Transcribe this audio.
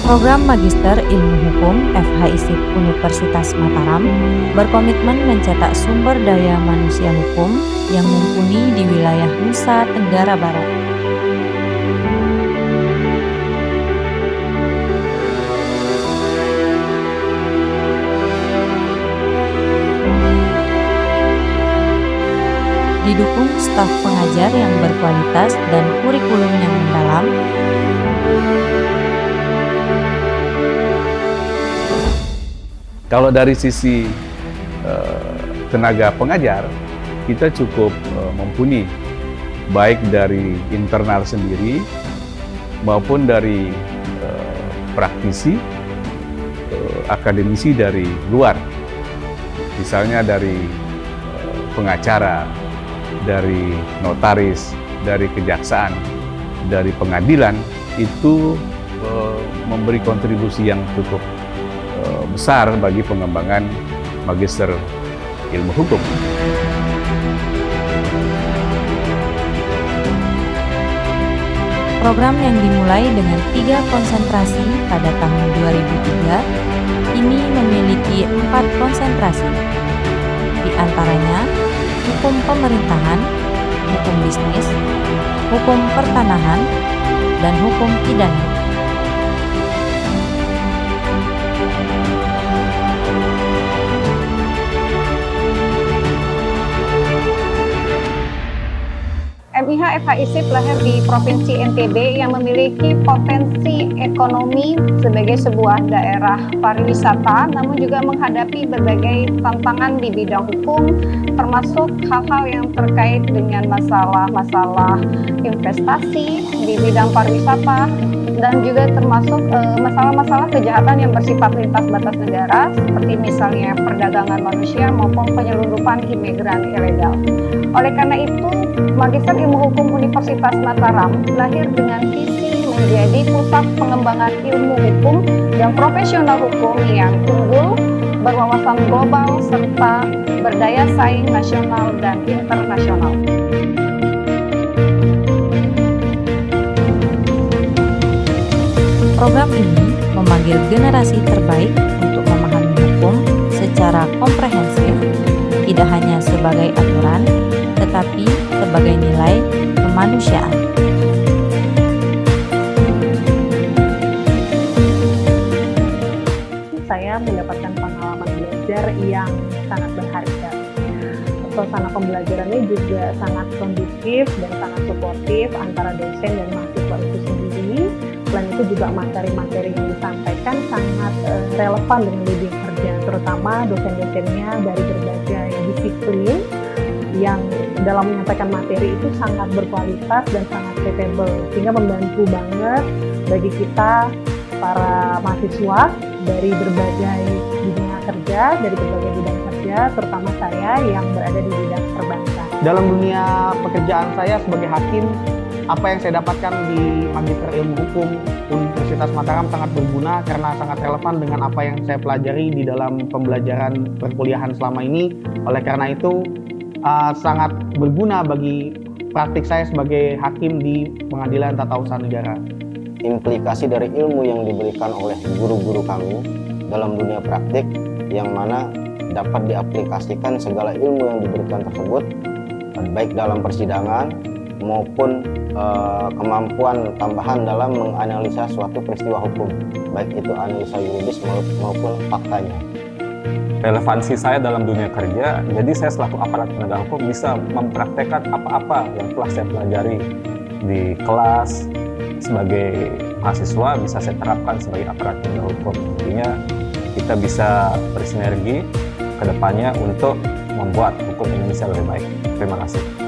Program Magister Ilmu Hukum FHISIP Universitas Mataram berkomitmen mencetak sumber daya manusia hukum yang mumpuni di wilayah Nusa Tenggara Barat. Didukung staf pengajar yang berkualitas dan kurikulum yang mendalam, kalau dari sisi tenaga pengajar, kita cukup mumpuni, baik dari internal sendiri maupun dari praktisi, akademisi dari luar. Misalnya dari pengacara, dari notaris, dari kejaksaan, dari pengadilan, itu memberi kontribusi yang cukup besar bagi pengembangan Magister Ilmu Hukum. program yang dimulai dengan 3 konsentrasi pada tahun 2003 ini memiliki 4 konsentrasi, di antaranya hukum pemerintahan, hukum bisnis, hukum pertanahan, dan hukum pidana. MIH FHISIP lahir di Provinsi NTB yang memiliki potensi ekonomi sebagai sebuah daerah pariwisata, namun juga menghadapi berbagai tantangan di bidang hukum, termasuk hal-hal yang terkait dengan masalah-masalah investasi di bidang pariwisata, dan juga termasuk masalah-masalah kejahatan yang bersifat lintas batas negara, seperti misalnya perdagangan manusia maupun penyelundupan imigran ilegal. Oleh karena itu, Magister Ilmu Hukum Universitas Mataram lahir dengan visi menjadi pusat pengembangan ilmu hukum dan profesional hukum yang unggul, berwawasan global, serta berdaya saing nasional dan internasional. Program ini memanggil generasi terbaik untuk memahami hukum secara komprehensif, tidak hanya sebagai aturan, tetapi sebagai nilai kemanusiaan. Saya mendapatkan pengalaman belajar yang sangat berharga. Suasana pembelajarannya juga sangat kondusif dan sangat suportif antara dosen dan mahasiswa itu sendiri. Selain itu juga materi-materi yang disampaikan sangat relevan dengan dunia kerja, terutama dosen-dosennya dari berbagai disiplin yang dalam menyampaikan materi itu sangat berkualitas dan sangat capable, sehingga membantu banget bagi kita para mahasiswa dari berbagai dunia kerja, dari berbagai bidang kerja, terutama saya yang berada di bidang perbankan. Dalam dunia pekerjaan saya sebagai hakim, apa yang saya dapatkan di Magister Ilmu Hukum Universitas Mataram sangat berguna karena sangat relevan dengan apa yang saya pelajari di dalam pembelajaran perkuliahan selama ini. Oleh karena itu, sangat berguna bagi praktik saya sebagai hakim di Pengadilan Tata Usaha Negara. Implikasi dari ilmu yang diberikan oleh guru-guru kami dalam dunia praktik yang mana dapat diaplikasikan segala ilmu yang diberikan tersebut, baik dalam persidangan maupun kemampuan tambahan dalam menganalisa suatu peristiwa hukum, baik itu analisa yuridis maupun faktanya. Relevansi saya dalam dunia kerja, jadi saya selaku aparat penegak hukum bisa mempraktekkan apa-apa yang telah saya pelajari di kelas sebagai mahasiswa, bisa saya terapkan sebagai aparat penegak hukum. Intinya kita bisa bersinergi ke depannya untuk membuat hukum Indonesia lebih baik. Terima kasih.